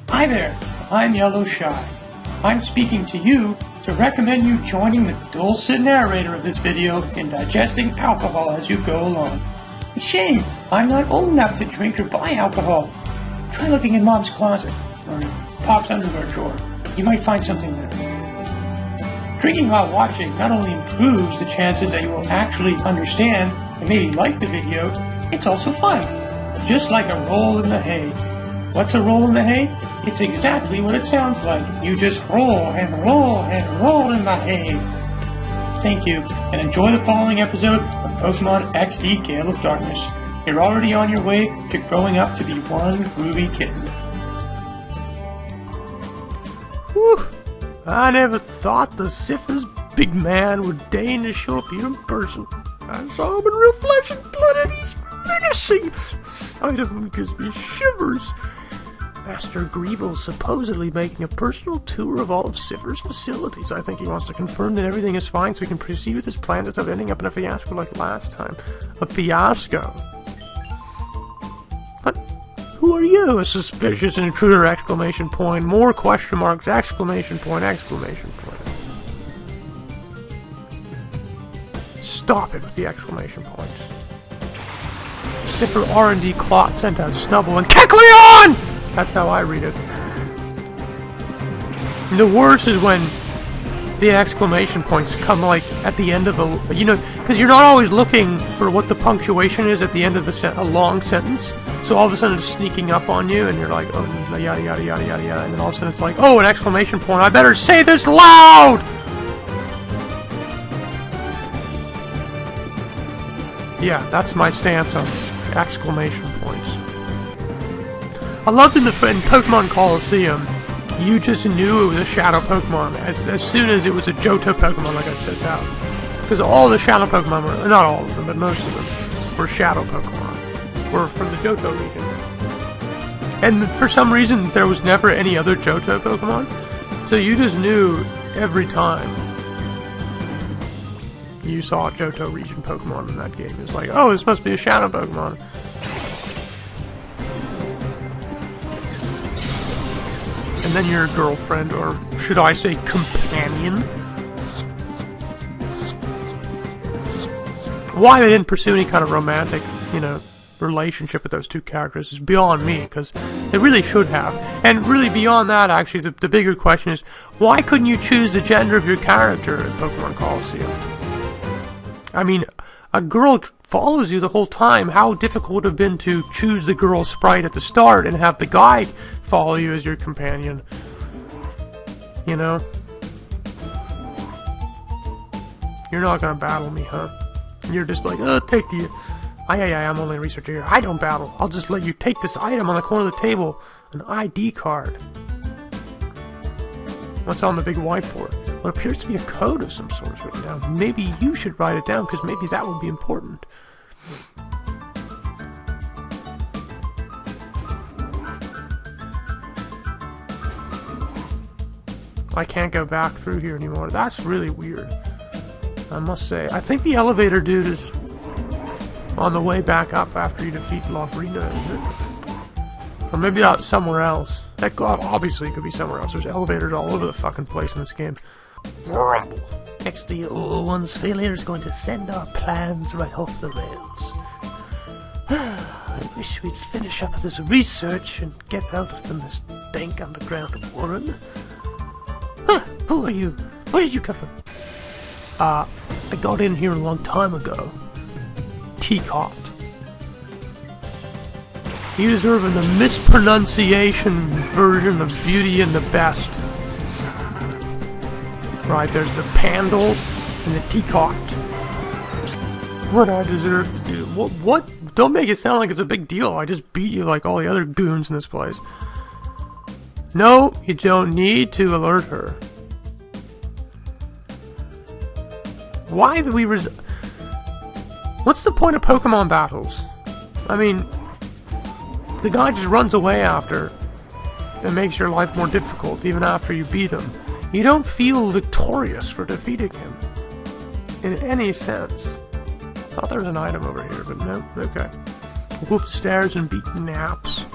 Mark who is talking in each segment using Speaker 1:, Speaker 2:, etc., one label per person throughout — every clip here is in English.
Speaker 1: Hi there, I'm Yellow Shy. I'm speaking to you to recommend you joining the dulcet narrator of this video in digesting alcohol as you go along. It's a shame I'm not old enough to drink or buy alcohol. Try looking in Mom's closet or Pop's underwear drawer. You might find something there. Drinking while watching not only improves the chances that you will actually understand and maybe like the video, it's also fun. Just like a roll in the hay. What's a roll in the hay? It's exactly what it sounds like. You just roll and roll and roll in the hay. Thank you, and enjoy the following episode of Pokemon XD Gale of Darkness. You're already on your way to growing up to be one groovy kitten.
Speaker 2: Whew. I never thought the Sifra's big man would deign to show up here in person. I saw him in real flesh and blood, and he's menacing. The sight of him gives me shivers. Master Greevil's supposedly making a personal tour of all of Sifra's facilities. I think he wants to confirm that everything is fine so he can proceed with his plan instead of ending up in a fiasco like last time. A fiasco? But who are you? A suspicious intruder! Exclamation point. More question marks! Exclamation point! Exclamation point. Stop it with the exclamation points. Sifra R&D Clot sent out Snubble and Kecleon! That's how I read it. And the worst is when the exclamation points come like at the end of a, because you're not always looking for what the punctuation is at the end of a long sentence. So all of a sudden it's sneaking up on you, and you're like, oh, yada yada yada yada yada, and then all of a sudden it's like, oh, an exclamation point! I better say this loud. Yeah, that's my stance on exclamation points. I loved in Pokemon Coliseum, you just knew it was a Shadow Pokemon as soon as it was a Johto Pokemon, like I said out. Because all the Shadow Pokemon were, not all of them, but most of them, were Shadow Pokemon. Were from the Johto region. And for some reason, there was never any other Johto Pokemon. So you just knew every time you saw a Johto region Pokemon in that game. It was like, oh, this must be a Shadow Pokemon. And then your girlfriend, or should I say companion? Why they didn't pursue any kind of romantic, relationship with those two characters is beyond me, because they really should have. And really beyond that, actually, the bigger question is, why couldn't you choose the gender of your character in Pokemon Coliseum? I mean, a girl follows you the whole time. How difficult would it have been to choose the girl sprite at the start and have the guy follow you as your companion? You know? You're not gonna battle me, huh? You're just like, take the... I'm only a researcher here. I don't battle. I'll just let you take this item on the corner of the table. An ID card. What's on the big whiteboard? What appears to be a code of some sort is written down. Maybe you should write it down, because maybe that will be important. I can't go back through here anymore. That's really weird. I must say. I think the elevator dude is on the way back up after you defeat Lovrina, isn't it? Or maybe that's somewhere else. That obviously could be somewhere else. There's elevators all over the fucking place in this game. Rumble. XD01's failure is going to send our plans right off the rails. I wish we'd finish up this research and get out from this dank underground warren. Huh, who are you? Where did you come from? I got in here a long time ago. Teacot. You deserve the mispronunciation version of Beauty and the Best. Right, there's the Pandal and the Teacot. What I deserve to do? What? Don't make it sound like it's a big deal. I just beat you like all the other goons in this place. No, you don't need to alert her. Why do we what's the point of Pokemon battles? I mean, the guy just runs away after. It makes your life more difficult even after you beat him. You don't feel victorious for defeating him. In any sense. Thought there was an item over here, but no. Okay. We'll go up the stairs and beat naps.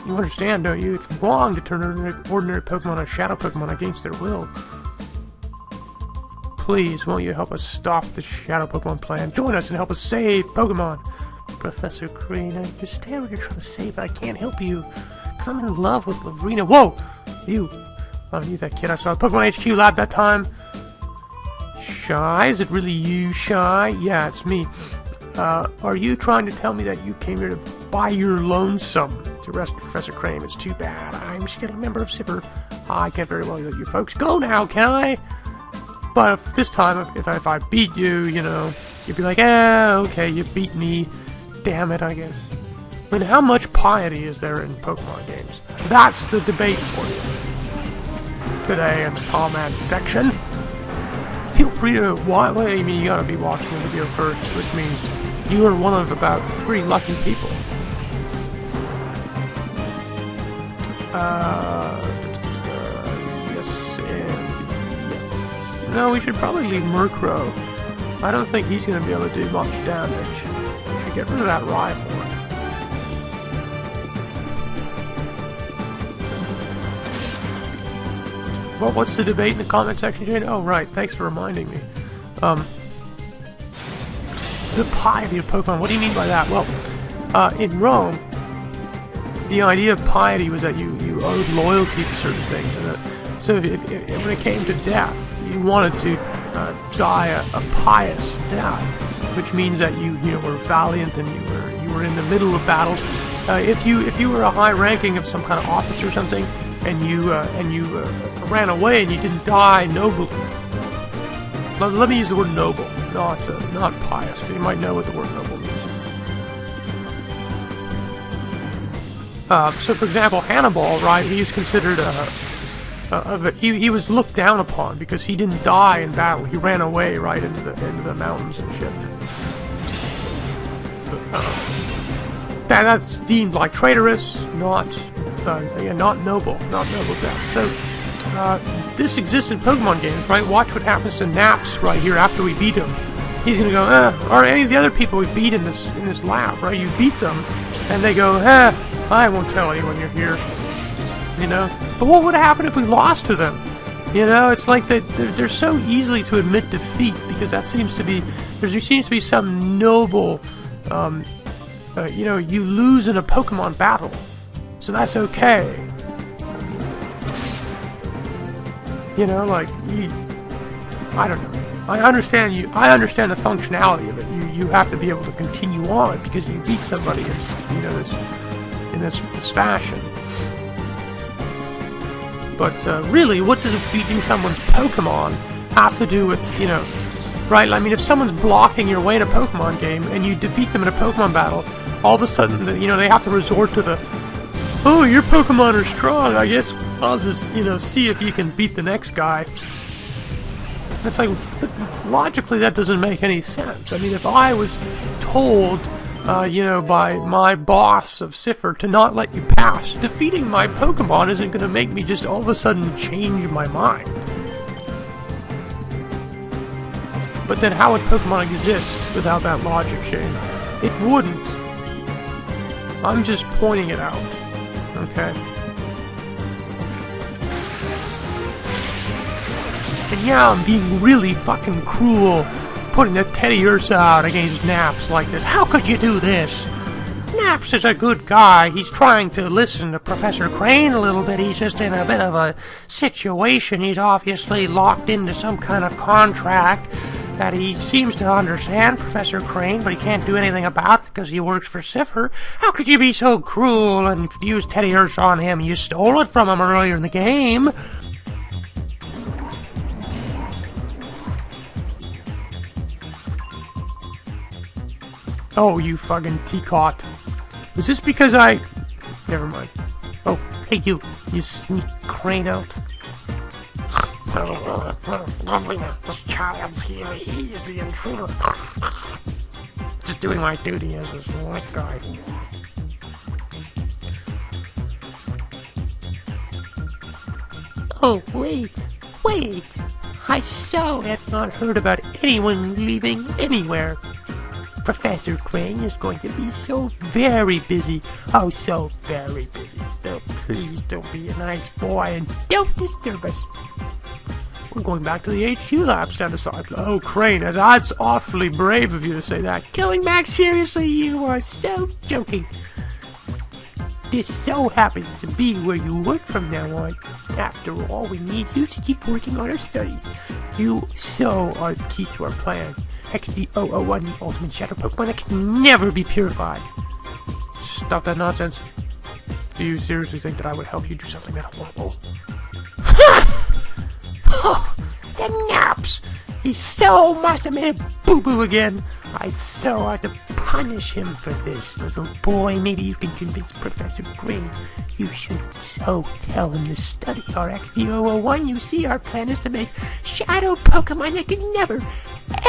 Speaker 2: You understand, don't you? It's wrong to turn ordinary Pokemon on Shadow Pokemon against their will. Please, won't you help us stop the Shadow Pokemon plan? Join us and help us save Pokemon! Professor Crane, I understand what you're trying to say, but I can't help you. Because I'm in love with Lovrina. Whoa! You! Oh, you, that kid I saw at Pokemon HQ Lab that time. Shy? Is it really you, Shy? Yeah, it's me. Are you trying to tell me that you came here to buy your lonesome to rescue Professor Crane? It's too bad. I'm still a member of Cipher. I can't very well let you folks go now, can I? But if this time, if I beat you, you know, you'd be like, okay, you beat me. Damn it, I guess. I mean, how much piety is there in Pokemon games? That's the debate for you today in the comment section. Feel free to watch. Well, I mean, you gotta be watching the video first, which means you are one of about 3 lucky people. Yes and yes. No, we should probably leave Murkrow. I don't think he's gonna be able to do much damage. We should get rid of that rival. Well, what's the debate in the comment section, Jane? Oh, right. Thanks for reminding me. The piety of Pokemon. What do you mean by that? Well, in Rome, the idea of piety was that you owed loyalty to certain things. And so when it came to death, you wanted to die a pious death, which means that you were valiant and you were in the middle of battle. If you were a high ranking of some kind of office or something, and you ran away and you didn't die nobly. Let me use the word noble, not pious, because you might know what the word noble means. So, for example, Hannibal, right? He was considered he was looked down upon because he didn't die in battle. He ran away right into the mountains and shit. That's deemed like traitorous, not noble death. So, this exists in Pokemon games, right? Watch what happens to Naps right here after we beat him. He's gonna go, or any of the other people we beat in this lab, right? You beat them, and they go, I won't tell anyone you're here, you know? But what would happen if we lost to them? You know, it's like they're so easily to admit defeat, because there seems to be some noble, you know, you lose in a Pokemon battle. So that's okay. You know, like, I don't know. I understand the functionality of it. You have to be able to continue on because you beat somebody in this fashion. But really, what does beating someone's Pokemon have to do with, you know, right? I mean, if someone's blocking your way in a Pokemon game and you defeat them in a Pokemon battle, all of a sudden, you know, they have to resort to the, oh, your Pokemon are strong, I guess I'll just, you know, see if you can beat the next guy. It's like, logically that doesn't make any sense. I mean, if I was told, you know, by my boss of Cipher to not let you pass, defeating my Pokemon isn't going to make me just all of a sudden change my mind. But then how would Pokemon exist without that logic, Shane? It wouldn't. I'm just pointing it out. Okay? And yeah, I'm being really fucking cruel, putting the Teddy Ursa out against Naps like this. How could you do this? Naps is a good guy. He's trying to listen to Professor Crane a little bit. He's just in a bit of a situation. He's obviously locked into some kind of contract that he seems to understand, Professor Crane, but he can't do anything about because he works for Cipher. How could you be so cruel and use Teddy Ursa on him? You stole it from him earlier in the game. Oh, you fucking teacot. Was this because I... Never mind. Oh, hey you sneak Crane out. This child's here. He's the intruder. Just doing my duty as a slick guy. Oh, wait. I so have not heard about anyone leaving anywhere. Professor Crane is going to be so very busy. Oh, so very busy. So please don't be a nice boy and don't disturb us. We're going back to the HQ lab, stand aside. Oh, Crane, that's awfully brave of you to say that. Going back? Seriously, you are so joking. This so happens to be where you work from now on. After all, we need you to keep working on our studies. You so are the key to our plans. XD001, the ultimate Shadow Pokemon that can never be purified. Stop that nonsense. Do you seriously think that I would help you do something that horrible? Oh, the naps! He so must have made a boo-boo again. I'd so like to punish him for this, little boy. Maybe you can convince Professor Crane. You should so tell him to study our XD001. You see, our plan is to make Shadow Pokemon that can never,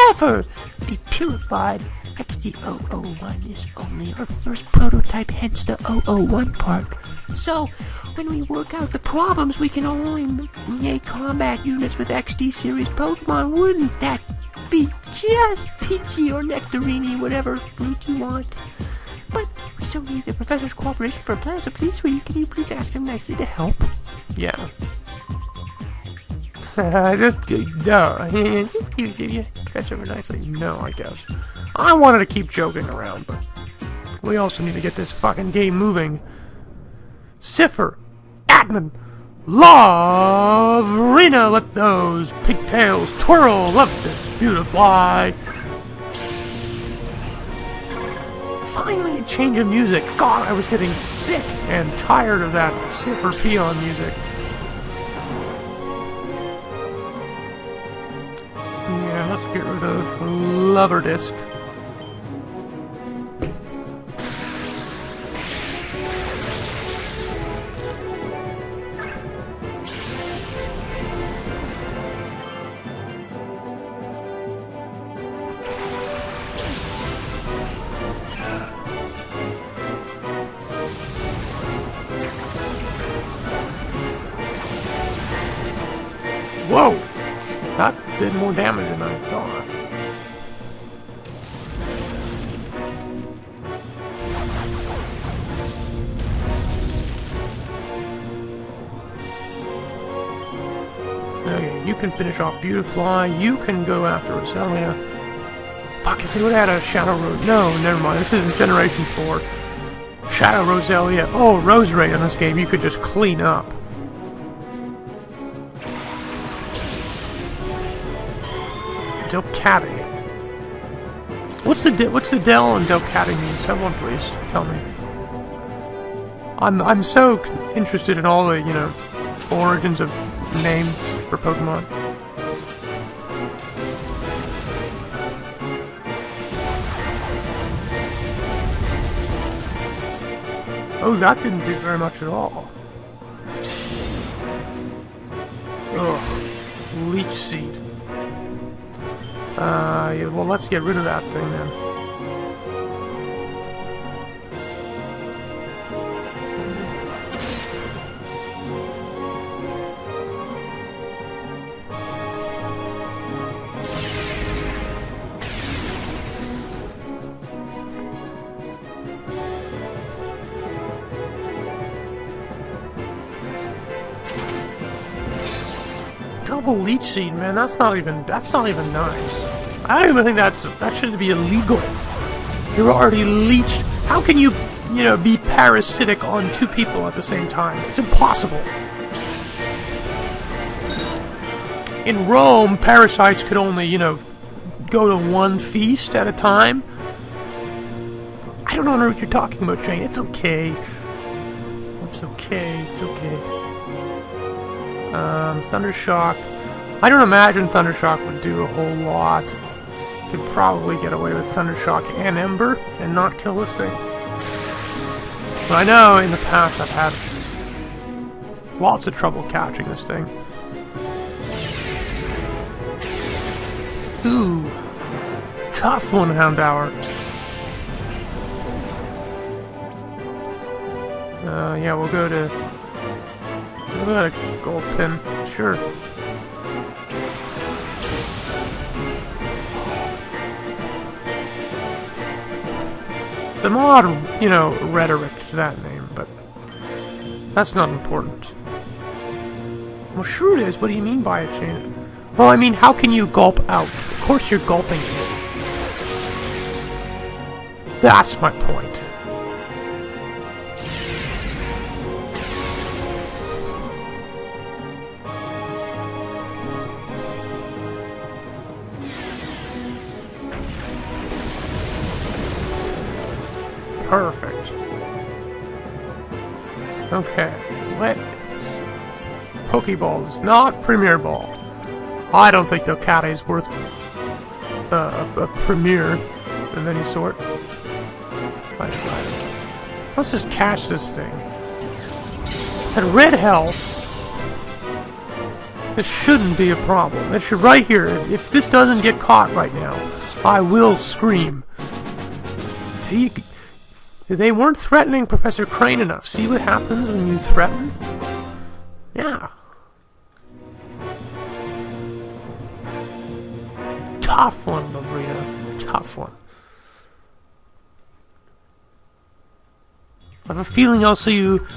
Speaker 2: ever be purified. XD001 is only our first prototype, hence the 001 part. So, when we work out the problems, we can only make combat units with XD series Pokemon. Wouldn't that be just peachy or nectarini, whatever fruit you want? But we still need the professor's cooperation for a plan, so please, sweetie, can you please ask him nicely to help? Yeah. No. Professor nicely? No, I guess. I wanted to keep joking around, but we also need to get this fucking game moving. Cipher, Admin, Lovrina, let those pigtails twirl, love this beautifly. Finally a change of music. God, I was getting sick and tired of that Cipher Peon music. Yeah, let's get rid of Lover Disc. Whoa! That did more damage than I thought. Okay, you can finish off Beautifly. You can go after Roselia. Fuck, if they would have had a Shadow Rose. No, never mind. This isn't Generation 4. Shadow Roselia. Oh, Roserade in this game you could just clean up. Delcatty. What's the Del and Delcatty mean? Someone please tell me. I'm so interested in all the, you know, origins of names for Pokemon. Oh, that didn't do very much at all. Ugh. Leech Seed. Yeah, well, let's get rid of that thing then. Double Leech Seed, man, that's not even nice. I don't even think that should be illegal. You're already leeched. How can you know, be parasitic on two people at the same time? It's impossible. In Rome, parasites could only, you know, go to one feast at a time. I don't know what you're talking about, Shane. It's okay. It's okay. It's okay. Thundershock. I don't imagine Thundershock would do a whole lot. Could probably get away with Thundershock and Ember and not kill this thing. But I know in the past I've had lots of trouble catching this thing. Ooh. Tough one, Houndour. Yeah, we'll go to Gold Pin. Sure. some odd, you know, rhetoric to that name, but that's not important. Well, sure it is. What do you mean by a chain? Well, I mean, how can you gulp out? Of course you're gulping in. That's my point. Perfect. Okay, let's... Pokeballs, not Premier Ball. I don't think Delcatty is worth a Premier of any sort. Let's just catch this thing. It's at red health. This shouldn't be a problem. It should right here. If this doesn't get caught right now, I will scream. See, they weren't threatening Professor Crane enough. See what happens when you threaten? Yeah. Tough one, Lovrina. Tough one. I have a feeling I'll see you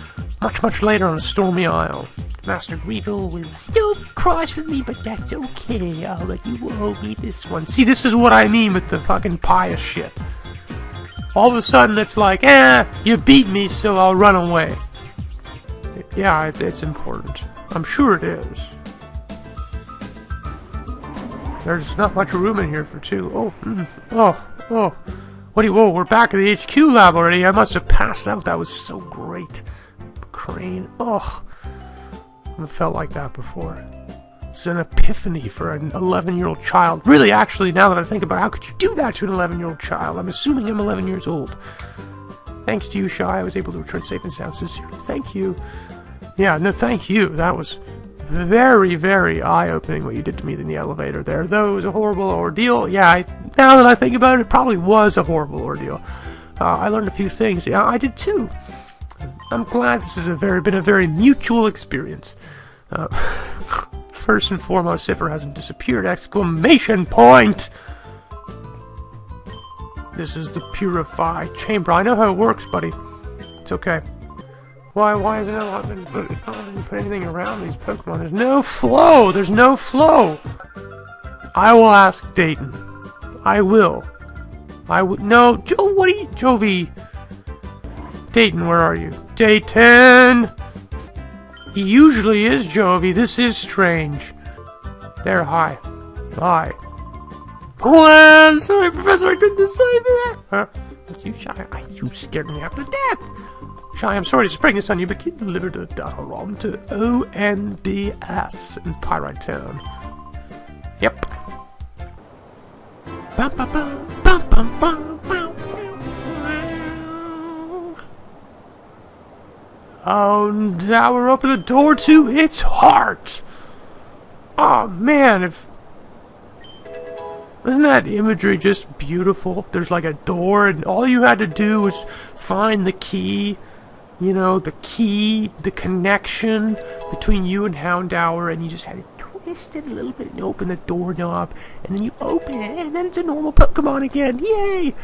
Speaker 2: much later on a stormy isle. Master Greevil will still be cross with me, but that's okay. I'll let you owe me this one. See, this is what I mean with the fucking pious shit. All of a sudden, it's like, you beat me, so I'll run away. Yeah, it's important. I'm sure it is. There's not much room in here for two. Oh. What do you... Whoa, we're back at the HQ lab already. I must have passed out. That was so great. Crane. Oh. I've felt like that before. It's an epiphany for an 11-year-old child. Really, actually, now that I think about it, how could you do that to an 11-year-old child? I'm assuming I'm 11 years old. Thanks to you, Shy, I was able to return safe and sound. Sincerely, thank you. Yeah, no, thank you. That was very eye-opening what you did to me in the elevator there. Though it was a horrible ordeal. Yeah, now that I think about it, it probably was a horrible ordeal. I learned a few things. Yeah, I did too. I'm glad this has been a very mutual experience. First and foremost, Cipher hasn't disappeared! Exclamation point! This is the Purify Chamber. I know how it works, buddy. It's okay. Why is it not letting me put anything around these Pokemon? There's no flow! There's no flow! I will ask Dayton. I will. No, Joe, what are you... Jovi. Dayton, where are you? Dayton! He usually is Jovi. This is strange. There, hi. Hi. Oh, I'm sorry, Professor, I couldn't decide that. Huh? You, Shy? You scared me half to death. Shy, I'm sorry to spring this on you, but can you deliver the data ROM to ONBS in Pyrite Town? Yep. Oh, now we're open the door to its heart. Oh man, isn't that imagery just beautiful? There's like a door, and all you had to do was find the key. You know, the key, the connection between you and Houndour, and you just had to twist it a little bit and open the doorknob, and then you open it, and then it's a normal Pokemon again. Yay!